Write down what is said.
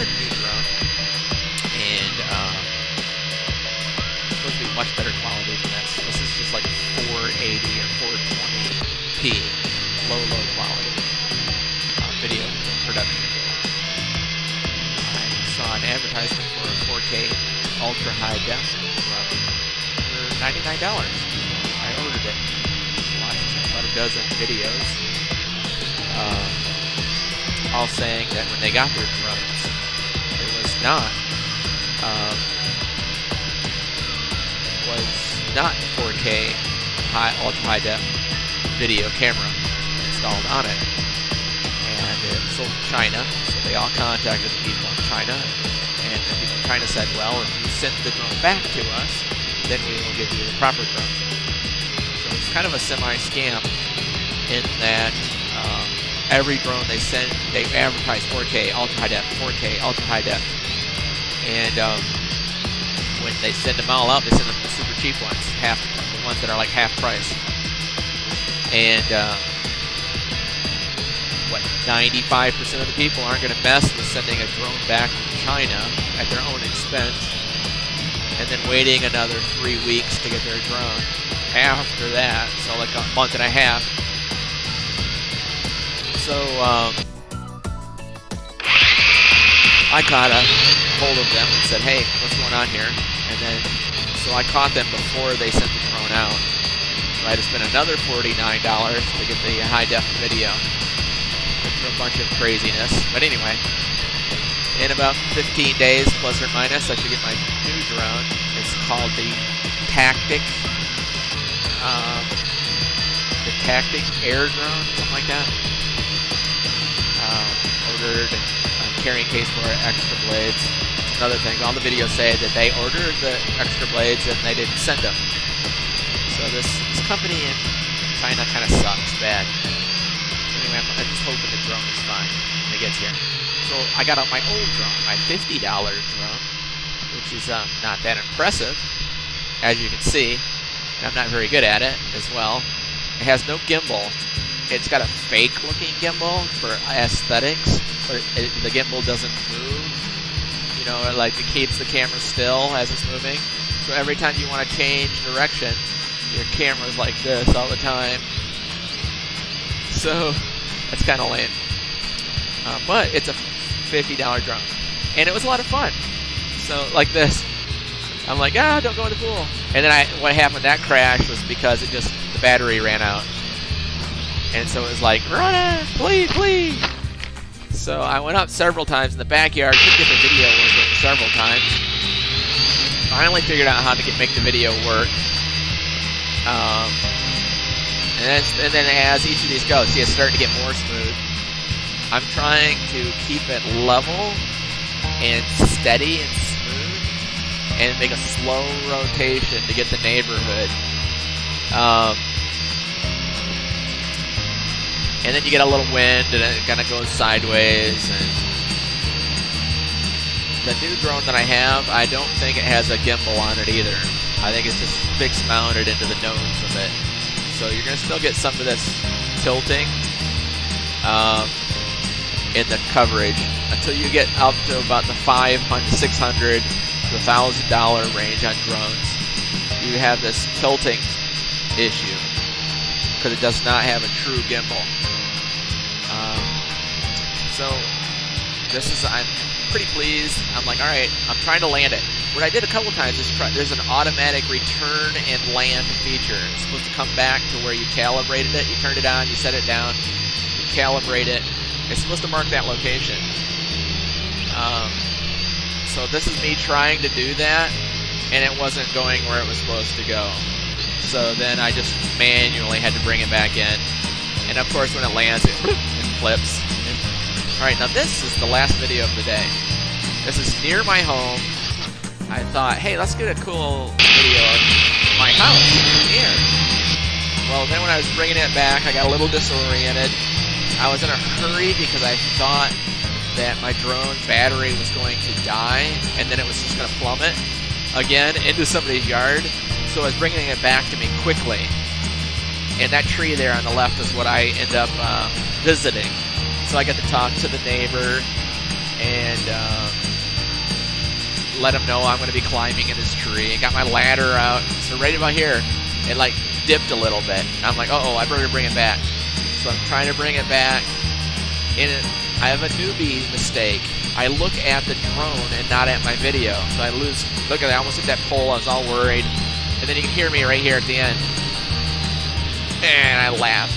ordered a new drone, and it's supposed to be much better quality than this. This is just like 480 or 420p, low quality video production. I saw an advertisement for a 4K ultra high def for $99. I ordered it. Watched about a dozen videos, all saying that when they got their drones, it was not 4K ultra high def video camera installed on it, and it was sold in China. So they all contacted the people in China, and the people in China said, "Well, if you send the drone back to us, then we will give you the proper drone." So it's kind of a semi-scam in that every drone they send, they advertise 4K ultra high def, 4K ultra high def, and when they send them all out, they send them the super cheap ones, the ones that are like half price. And 95% of the people aren't going to mess with sending a drone back from China at their own expense, and then waiting another 3 weeks to get their drone after that, so like a month and a half. So I caught a hold of them and said, "Hey, what's going on here?" And then, so I caught them before they sent the drone out. So I had to spend another $49 to get the high-def video. For a bunch of craziness. But anyway, in about 15 days, plus or minus, I should get my new drone. It's called the Tactic Air Drone, something like that. Ordered a carrying case for it, extra blades. Another thing, all the videos say that they ordered the extra blades and they didn't send them. So this company in China kind of sucks bad. Anyway, I'm just hoping the drone is fine when it gets here. So I got out my old drone, my $50 drone, which is not that impressive, as you can see. And I'm not very good at it as well. It has no gimbal. It's got a fake-looking gimbal for aesthetics, but the gimbal doesn't move. You know, like it keeps the camera still as it's moving. So every time you want to change direction, your camera's like this all the time. So that's kind of lame. But it's a $50 drone, and it was a lot of fun. So like this, I'm like, don't go in the pool. And then what happened? That crash was because the battery ran out. And so it was like, run it, please. So I went up several times in the backyard, couldn't get the video working several times. Finally figured out how to make the video work. And then as each of these goes, see, it's starting to get more smooth. I'm trying to keep it level and steady and smooth, and make a slow rotation to get the neighborhood. And then you get a little wind, and it kind of goes sideways. And the new drone that I have, I don't think it has a gimbal on it either. I think it's just fixed mounted into the nose of it. So you're going to still get some of this tilting in the coverage until you get up to about the $500, $600 to $1,000 range on drones. You have this tilting issue because it does not have a true gimbal. So I'm pretty pleased. I'm like, all right, I'm trying to land it. What I did a couple times is there's an automatic return and land feature. It's supposed to come back to where you calibrated it. You turned it on, you set it down, you calibrate it. It's supposed to mark that location. So this is me trying to do that, and it wasn't going where it was supposed to go. So then I just manually had to bring it back in. And of course when it lands, it flips. Alright, now this is the last video of the day. This is near my home. I thought, hey, let's get a cool video of my house here. Well, then when I was bringing it back, I got a little disoriented. I was in a hurry because I thought that my drone battery was going to die, and then it was just going to plummet again into somebody's yard. So I was bringing it back to me quickly. And that tree there on the left is what I end up visiting. So I got to talk to the neighbor, and let him know I'm going to be climbing in his tree. And got my ladder out. So right about here, it like dipped a little bit. I'm like, uh-oh, I better bring it back. So I'm trying to bring it back. And I have a newbie mistake. I look at the drone and not at my video. So I lose. Look at that. I almost hit that pole. I was all worried. And then you can hear me right here at the end. And I laugh